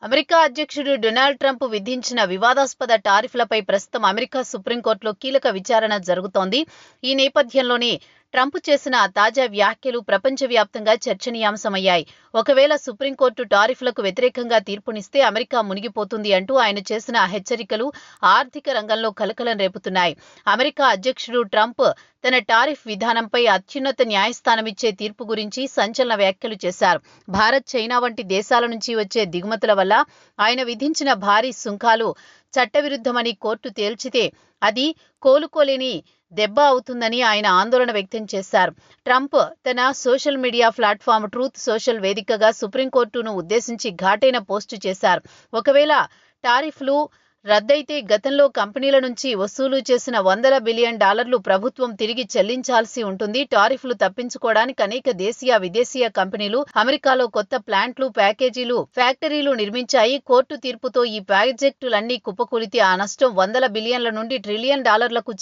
America అధ్యక్షుడు Donald Trump విధించిన వివాదాస్పద టారిఫ్లపై ప్రస్తుతం అమెరికా సుప్రీంకోర్టులో కీలక విచారణ జరుగుతోంది. ఈ నేపథ్యంలోనే ట్రంప్ చేసిన తాజా వ్యాఖ్యలు ప్రపంచవ్యాప్తంగా చర్చనీయాంశమయ్యాయి. ఒకవేళ సుప్రీంకోర్టు టారిఫ్లకు వ్యతిరేకంగా తీర్పునిస్తే అమెరికా మునిగిపోతుంది అంటూ ఆయన చేసిన హెచ్చరికలు ఆర్థిక రంగంలో కలకలం రేపుతున్నాయి. అమెరికా అధ్యక్షుడు ట్రంప్ తన టారిఫ్ విధానంపై అత్యున్నత న్యాయస్థానమిచ్చే తీర్పు గురించి సంచలన వ్యాఖ్యలు చేశారు. భారత్, చైనా వంటి దేశాల నుంచి వచ్చే దిగుమతుల వల్ల ఆయన విధించిన భారీ సుంకాలు చట్టవిరుద్ధమని కోర్టు తేల్చితే అది కోలుకోలేని దెబ్బ అవుతుందని ఆయన ఆందోళన వ్యక్తం చేశారు. ట్రంప్ తన social media platform truth social వేదికగా సుప్రీంకోర్టును ఉద్దేశించి ఘాటైన పోస్టు చేశారు. ఒకవేళ టారిఫ్లు రద్దయితే గతంలో కంపెనీల నుంచి వసూలు చేసిన $100 బిలియన్ ప్రభుత్వం తిరిగి చెల్లించాల్సి ఉంటుంది. టారిఫ్లు తప్పించుకోవడానికి అనేక దేశీయ, విదేశీయ కంపెనీలు అమెరికాలో కొత్త ప్లాంట్లు, ఫ్యాక్టరీలు నిర్మించాయి. కోర్టు తీర్పుతో ఈ ప్రాజెక్టులన్నీ కుప్పకూలితే ఆ నష్టం $100 బిలియన్ల నుండి $1 ట్రిలియన్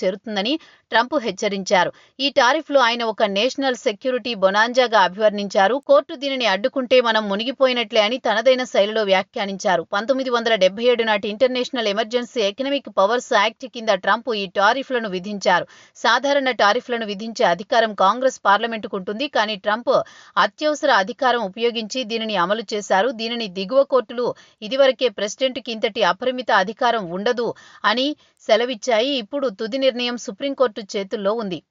చేరుతుందని ట్రంప్ హెచ్చరించారు. ఈ టారిఫ్లు ఆయన ఒక నేషనల్ సెక్యూరిటీ బొనాంజాగా అభివర్ణించారు. కోర్టు దీనిని అడ్డుకుంటే మనం మునిగిపోయినట్లే అని తనదైన శైలిలో వ్యాఖ్యానించారు. 1977 నాటి international emergency economic powers act కింద ట్రంప్ ఈ టారిఫ్లను విధించారు. సాధారణ టారిఫ్లను విధించే అధికారం కాంగ్రెస్, పార్లమెంటుకు ఉంటుంది. కానీ ట్రంప్ అత్యవసర అధికారం ఉపయోగించి దీనిని అమలు చేశారు. దీనిని దిగువ కోర్టులు ఇదివరకే ప్రెసిడెంట్కి ఇంతటి అపరిమిత అధికారం ఉండదు అని సెలవిచ్చాయి. ఇప్పుడు తుది నిర్ణయం సుప్రీంకోర్టు చేతుల్లో ఉంది.